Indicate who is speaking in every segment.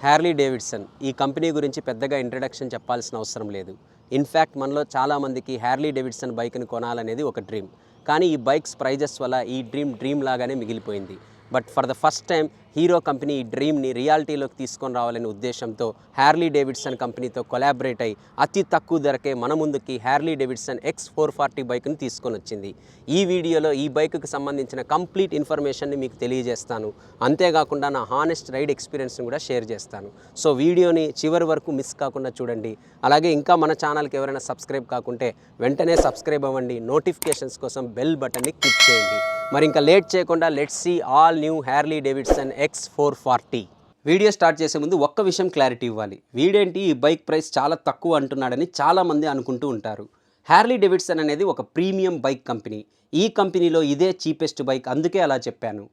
Speaker 1: Harley Davidson ఈ company గురించి పెద్దగా ఇంట్రడక్షన్ చెప్పాల్సిన అవసరం లేదు. ఇన్ఫ్యాక్ట్ మనలో చాలామందికి హ్యార్లీ డేవిడ్సన్ బైక్ని కొనాలనేది ఒక డ్రీమ్. కానీ ఈ బైక్స్ ప్రైజెస్ వల్ల ఈ డ్రీమ్ లాగానే మిగిలిపోయింది. But for the first time hero company ఈ డ్రీమ్ని రియాలిటీలోకి తీసుకొని రావాలనే ఉద్దేశంతో హ్యార్లీ డేవిడ్సన్ కంపెనీతో కొలాబరేట్ అయి అతి తక్కువ ధరకే మన ముందుకి హ్యార్లీ డేవిడ్సన్ X440 బైక్ని తీసుకొని వచ్చింది. ఈ వీడియోలో ఈ బైక్కి సంబంధించిన కంప్లీట్ ఇన్ఫర్మేషన్ని మీకు తెలియజేస్తాను. అంతేకాకుండా నా హానెస్ట్ రైడ్ ఎక్స్పీరియన్స్ని కూడా షేర్ చేస్తాను. సో వీడియోని చివరి వరకు మిస్ కాకుండా చూడండి. అలాగే ఇంకా మన ఛానల్కి ఎవరైనా సబ్స్క్రైబ్ కాకుంటే వెంటనే సబ్స్క్రైబ్ అవ్వండి. నోటిఫికేషన్స్ కోసం బెల్ బటన్ని క్లిక్ చేయండి. మరి ఇంకా లేట్ చేయకుండా let's see all new Harley Davidson X440. Video start చేసే ముందు ఒక్క విషయం క్లారిటీ ఇవ్వాలి. వీడేంటి ఈ బైక్ ప్రైస్ చాలా తక్కువ అంటున్నాడని చాలామంది అనుకుంటూ ఉంటారు. హ్యార్లీ డేవిడ్సన్ అనేది ఒక ప్రీమియం బైక్ కంపెనీ. ఈ కంపెనీలో ఇదే చీపెస్ట్ బైక్, అందుకే అలా చెప్పాను.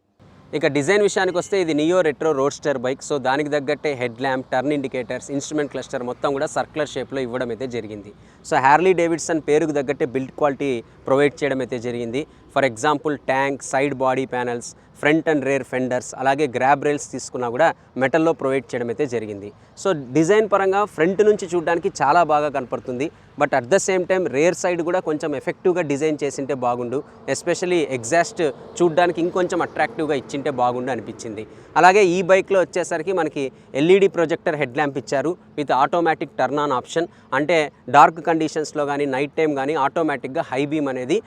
Speaker 1: ఇక డిజైన్ విషయానికి వస్తే ఇది neo retro roadster bike. So దానికి తగ్గట్టే head lamp, turn indicators, instrument cluster మొత్తం కూడా సర్క్యులర్ షేప్లో ఇవ్వడం అయితే జరిగింది. సో హ్యార్లీ డేవిడ్సన్ పేరుకు తగ్గట్టే బిల్డ్ క్వాలిటీ ప్రొవైడ్ చేయడం అయితే జరిగింది. For example tank, side body panels, front and rare fenders, అలాగే గ్రాబ్ రైల్స్ తీసుకున్నా కూడా మెటల్లో ప్రొవైడ్ చేయడం అయితే జరిగింది. సో డిజైన్ పరంగా ఫ్రంట్ నుంచి చూడడానికి చాలా బాగా కనపడుతుంది. But at the same time rare side కూడా కొంచెం ఎఫెక్టివ్గా డిజైన్ చేసింటే బాగుండు. ఎస్పెషల్లీ ఎగ్జాస్ట్ చూడడానికి ఇంకొంచెం అట్రాక్టివ్గా ఇచ్చింటే బాగుండు అనిపించింది. అలాగే ఈ బైక్లో వచ్చేసరికి మనకి LED ప్రొజెక్టర్ హెడ్ ల్యాంప్ ఇచ్చారు with automatic turn on option. అంటే డార్క్ కండిషన్స్లో కానీ నైట్ టైం కానీ ఆటోమేటిక్గా హై బీమ్ అనేది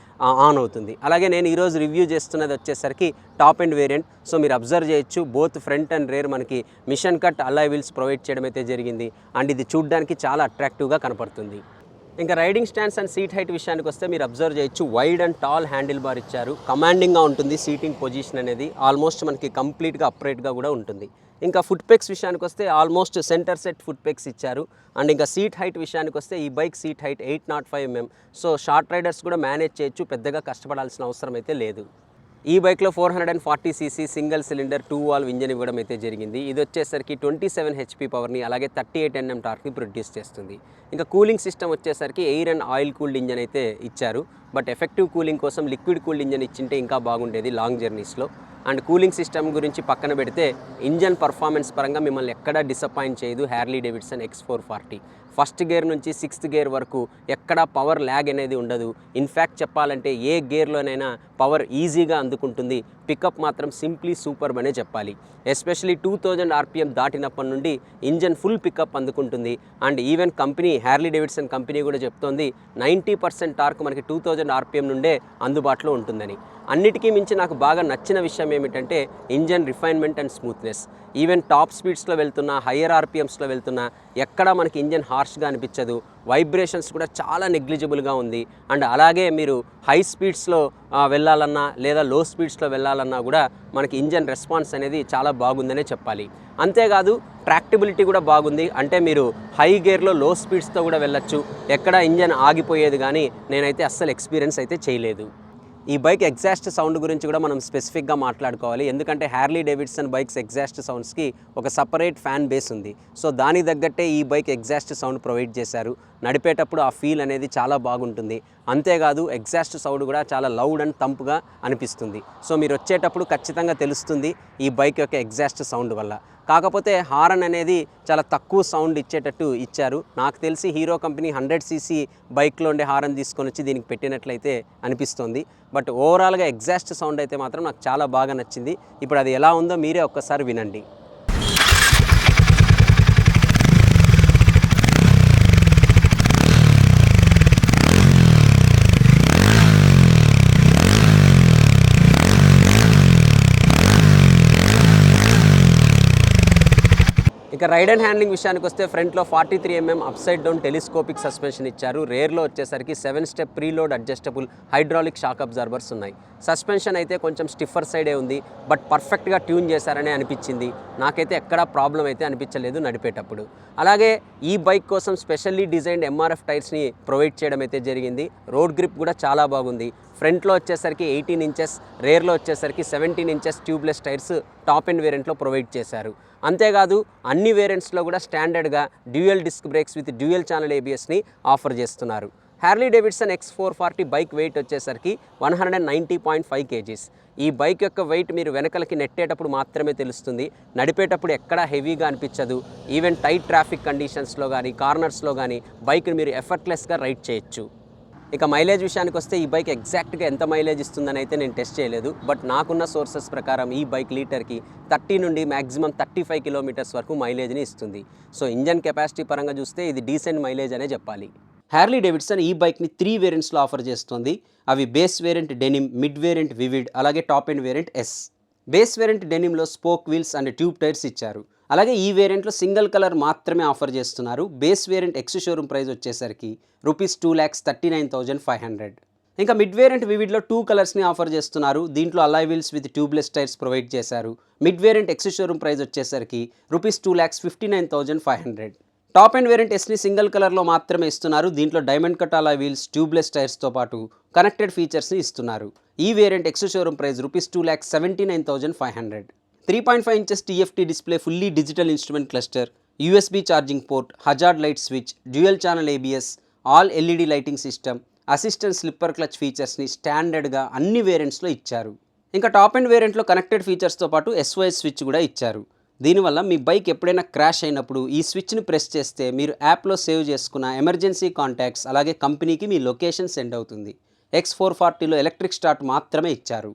Speaker 1: ఆన్ అవుతుంది. అలాగే నేను ఈరోజు రివ్యూ చేస్తున్నది వచ్చేసరికి టాప్ అండ్ వేరియంట్. సో మీరు అబ్జర్వ్ చేయొచ్చు, బోత్ ఫ్రంట్ అండ్ రేర్ మనకి machine cut alloy wheels provide చేయడం అయితే జరిగింది. అండ్ ఇది చూడడానికి చాలా అట్రాక్టివ్గా కనపడుతుంది. ఇంకా riding stands and seat height విషయానికి వస్తే మీరు అబ్జర్వ్ చేయొచ్చు, wide and tall handle bar ఇచ్చారు. కమాండింగ్గా ఉంటుంది సీటింగ్ పొజిషన్ అనేది. ఆల్మోస్ట్ మనకి కంప్లీట్గా అప్రైట్గా కూడా ఉంటుంది. ఇంకా ఫుట్ పెక్స్ విషయానికి వస్తే ఆల్మోస్ట్ సెంటర్ సెట్ ఫుట్ పెక్స్ ఇచ్చారు. అండ్ ఇంకా సీట్ హైట్ విషయానికి వస్తే ఈ bike seat height 805 mm. So short riders కూడా మేనేజ్ చేయొచ్చు, పెద్దగా కష్టపడాల్సిన అవసరం అయితే లేదు. ఈ బైక్లో 440cc single cylinder 2 valve engine ఇవ్వడం అయితే జరిగింది. ఇది వచ్చేసరికి 27 HP పవర్ని అలాగే 38 Nm టార్క్ని ప్రొడ్యూస్ చేస్తుంది. ఇంకా కూలింగ్ సిస్టమ్ వచ్చేసరికి air and oil cooled engine అయితే ఇచ్చారు. బట్ ఎఫెక్టివ్ కూలింగ్ కోసం లిక్విడ్ కూల్డ్ ఇంజన్ ఇచ్చింటే ఇంకా బాగుండేది లాంగ్ జర్నీస్లో. అండ్ కూలింగ్ సిస్టమ్ గురించి పక్కన పెడితే ఇంజన్ పర్ఫార్మెన్స్ పరంగా మిమ్మల్ని ఎక్కడా డిసప్పాయింట్ చేయదు Harley Davidson X440. First gear నుంచి 6th గేర్ వరకు ఎక్కడా పవర్ ల్యాగ్ అనేది ఉండదు. ఇన్ఫ్యాక్ట్ చెప్పాలంటే ఏ గేర్లోనైనా పవర్ ఈజీగా అందుకుంటుంది. పికప్ మాత్రం సింప్లీ సూపర్బ్ అనే చెప్పాలి. ఎస్పెషలీ 2000 RPM దాటినప్పటి నుండి ఇంజన్ ఫుల్ పికప్ అందుకుంటుంది. And even company Harley Davidson company కూడా చెప్తోంది 90% టార్క్ మనకి 2000 RPM నుండే అందుబాటులో ఉంటుందని. అన్నిటికీ మించి నాకు బాగా నచ్చిన విషయం ఏమిటంటే engine refinement and smoothness. Even top స్పీడ్స్లో వెళ్తున్నా, హయ్యర్ RPMస్లో వెళ్తున్నా ఎక్కడా మనకి ఇంజన్ హార్ష్గా అనిపించదు. వైబ్రేషన్స్ కూడా చాలా నెగ్లిజిబుల్గా ఉంది. అండ్ అలాగే మీరు హై స్పీడ్స్లో వెళ్ళాలన్నా లేదా లో స్పీడ్స్లో వెళ్ళాలన్నా కూడా మనకి ఇంజన్ రెస్పాన్స్ అనేది చాలా బాగుందనే చెప్పాలి. అంతేకాదు ట్రాక్టబిలిటీ కూడా బాగుంది. అంటే మీరు హై గేర్లో లో స్పీడ్స్తో కూడా వెళ్ళొచ్చు, ఎక్కడ ఇంజన్ ఆగిపోయేది కానీ నేనైతే అస్సలు ఎక్స్పీరియన్స్ అయితే చేయలేదు. ఈ బైక్ ఎగ్జాస్ట్ సౌండ్ గురించి కూడా మనం స్పెసిఫిక్గా మాట్లాడుకోవాలి. ఎందుకంటే హ్యార్లీ డేవిడ్సన్ బైక్స్ ఎగ్జాస్ట్ సౌండ్స్కి ఒక సపరేట్ ఫ్యాన్ బేస్ ఉంది. సో దానికి తగ్గట్టే ఈ బైక్ ఎగ్జాస్ట్ సౌండ్ ప్రొవైడ్ చేశారు. నడిపేటప్పుడు ఆ ఫీల్ అనేది చాలా బాగుంటుంది. అంతేకాదు ఎగ్జాస్ట్ సౌండ్ కూడా చాలా లౌడ్ అండ్ తంపుగా అనిపిస్తుంది. సో మీరు వచ్చేటప్పుడు ఖచ్చితంగా తెలుస్తుంది ఈ బైక్ యొక్క ఎగ్జాస్ట్ సౌండ్ వల్ల. కాకపోతే హారన్ అనేది చాలా తక్కువ సౌండ్ ఇచ్చేటట్టు ఇచ్చారు. నాకు తెలిసి హీరో కంపెనీ 100cc బైక్లో ఉండే హారన్ తీసుకొని వచ్చి దీనికి పెట్టినట్లయితే అనిపిస్తుంది. బట్ ఓవరాల్గా ఎగ్జాస్ట్ సౌండ్ అయితే మాత్రం నాకు చాలా బాగా నచ్చింది. ఇప్పుడు అది ఎలా ఉందో మీరే ఒక్కసారి వినండి. ఇక రైడ్ అండ్ హ్యాండ్లింగ్ విషయానికి వస్తే ఫ్రంట్లో 43 mm upside down telescopic suspension ఇచ్చారు. రేర్లో వచ్చేసరికి 7 step preload adjustable hydraulic shock absorbers ఉన్నాయి. సస్పెన్షన్ అయితే కొంచెం స్టిఫర్ సైడే ఉంది, బట్ పర్ఫెక్ట్గా ట్యూన్ చేశారనే అనిపించింది. నాకైతే ఎక్కడా ప్రాబ్లం అయితే అనిపించలేదు నడిపేటప్పుడు. అలాగే ఈ బైక్ కోసం స్పెషల్లీ డిజైన్డ్ MRF టైర్స్ని ప్రొవైడ్ చేయడం అయితే జరిగింది. రోడ్ గ్రిప్ కూడా చాలా బాగుంది. ఫ్రంట్లో వచ్చేసరికి 18 inches, రేర్లో వచ్చేసరికి 17 inches tubeless tyres top and వేరియంట్లో ప్రొవైడ్ చేశారు. అంతేకాదు అన్ని వేరియంట్స్లో కూడా స్టాండర్డ్గా dual disc brakes with dual channel ABSని ఆఫర్ చేస్తున్నారు. Harley Davidson X440 bike weight వచ్చేసరికి 190.5 kgs. ఈ బైక్ యొక్క వెయిట్ మీరు వెనకలకి నెట్టేటప్పుడు మాత్రమే తెలుస్తుంది, నడిపేటప్పుడు ఎక్కడా హెవీగా అనిపించదు. ఈవెన్ టైట్ ట్రాఫిక్ కండిషన్స్లో కానీ కార్నర్స్లో కానీ బైక్ని మీరు ఎఫర్ట్లెస్గా రైడ్ చేయొచ్చు. ఇక మైలేజ్ విషయానికి వస్తే ఈ బైక్ ఎగ్జాక్ట్గా ఎంత మైలేజ్ ఇస్తుందని అయితే నేను టెస్ట్ చేయలేదు, బట్ నాకున్న సోర్సెస్ ప్రకారం ఈ బైక్ లీటర్కి 30 నుండి మ్యాక్సిమం 35 కిలోమీటర్స్ వరకు మైలేజ్ని ఇస్తుంది. సో ఇంజన్ కెపాసిటీ పరంగా చూస్తే ఇది డీసెంట్ మైలేజ్ అనే చెప్పాలి. హ్యార్లీ డేవిడ్సన్ ఈ బైక్ని 3 వేరియంట్స్లో ఆఫర్ చేస్తుంది. అవి base variant denim, mid variant vivid, అలాగే top end variant S. Base variant డెనిమ్లో spoke wheels and tube tyres ఇచ్చారు. అలాగే ఈ వేరియంట్లో సింగిల్ కలర్ మాత్రమే ఆఫర్ చేస్తున్నారు. Base variant ex showroom price వచ్చేసరికి ₹2,39,500. ఇంకా మిడ్ వేరియంట్ వివిడ్లో 2 కలర్స్ని ఆఫర్ చేస్తున్నారు. దీంట్లో alloy wheels with tubeless tyres provide చేశారు. Mid variant ex showroom price వచ్చేసరికి ₹2,59,500. టాప్ ఎండ్ వేరియంట్ ఎస్ని సింగిల్ కలర్లో మాత్రమే ఇస్తున్నారు. దీంట్లో diamond cut alloy wheels, tubeless టైర్స్తో పాటు కనెక్టెడ్ ఫీచర్స్ని ఇస్తున్నారు. ఈ variant ex showroom price ₹2,79,500. 3.5 inches TFT display, fully digital instrument cluster, USB charging port, hazard light switch, dual channel ABS, all LED lighting system, assistant slipper clutch ఫీచర్స్ని స్టాండర్డ్గా అన్ని వేరియంట్స్లో ఇచ్చారు. ఇంకా టాప్ ఎండ్ వేరియంట్లో కనెక్టెడ్ ఫీచర్స్తో పాటు SOS స్విచ్ కూడా ఇచ్చారు. దీనివల్ల మీ బైక్ ఎప్పుడైనా క్రాష్ అయినప్పుడు ఈ స్విచ్ని ప్రెస్ చేస్తే మీరు యాప్లో సేవ్ చేసుకున్న ఎమర్జెన్సీ కాంటాక్ట్స్ అలాగే కంపెనీకి మీ లొకేషన్ సెండ్ అవుతుంది. X440లో ఎలక్ట్రిక్ స్టార్ట్ మాత్రమే ఇచ్చారు.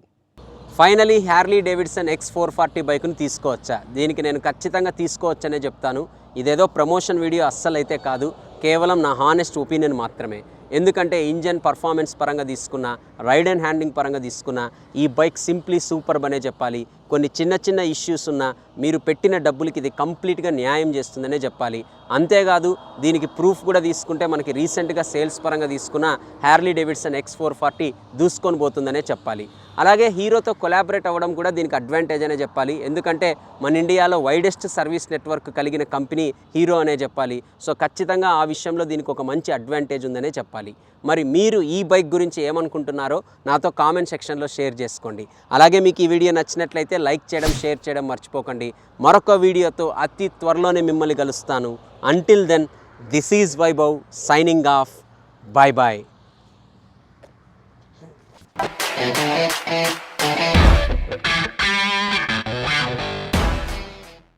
Speaker 1: ఫైనలీ హ్యార్లీ డేవిడ్సన్ X440 బైక్ను తీసుకోవచ్చా? దీనికి నేను ఖచ్చితంగా తీసుకోవచ్చనే చెప్తాను. ఇదేదో ప్రమోషన్ వీడియో అస్సలు అయితే కాదు, కేవలం నా హానెస్ట్ ఒపీనియన్ మాత్రమే. ఎందుకంటే ఇంజన్ పర్ఫార్మెన్స్ పరంగా తీసుకున్న, రైడ్ అండ్ హ్యాండింగ్ పరంగా తీసుకున్న ఈ బైక్ సింప్లీ సూపర్బ్ అనే చెప్పాలి. కొన్ని చిన్న చిన్న ఇష్యూస్ ఉన్నా మీరు పెట్టిన డబ్బులకి ఇది కంప్లీట్గా న్యాయం చేస్తుందనే చెప్పాలి. అంతేకాదు దీనికి ప్రూఫ్ కూడా తీసుకుంటే మనకి రీసెంట్గా సేల్స్ పరంగా తీసుకున్న హ్యార్లీ డేవిడ్సన్ X440 దూసుకొని పోతుందనే చెప్పాలి. అలాగే హీరోతో కొలాబరేట్ అవ్వడం కూడా దీనికి అడ్వాంటేజ్ అనే చెప్పాలి. ఎందుకంటే మన ఇండియాలో వైడెస్ట్ సర్వీస్ నెట్వర్క్ కలిగిన కంపెనీ హీరో అనే చెప్పాలి. సో ఖచ్చితంగా ఆ విషయంలో దీనికి ఒక మంచి అడ్వాంటేజ్ ఉందనే చెప్పాలి. మరి మీరు ఈ బైక్ గురించి ఏమనుకుంటున్నారో నాతో కామెంట్ సెక్షన్లో షేర్ చేసుకోండి. అలాగే మీకు ఈ వీడియో నచ్చినట్లయితే లైక్ చేయడం, షేర్ చేయడం మర్చిపోకండి. మరొక వీడియోతో అతి త్వరలోనే మిమ్మల్ని కలుస్తాను. Until then, this is Vaibhav signing off. Bye bye.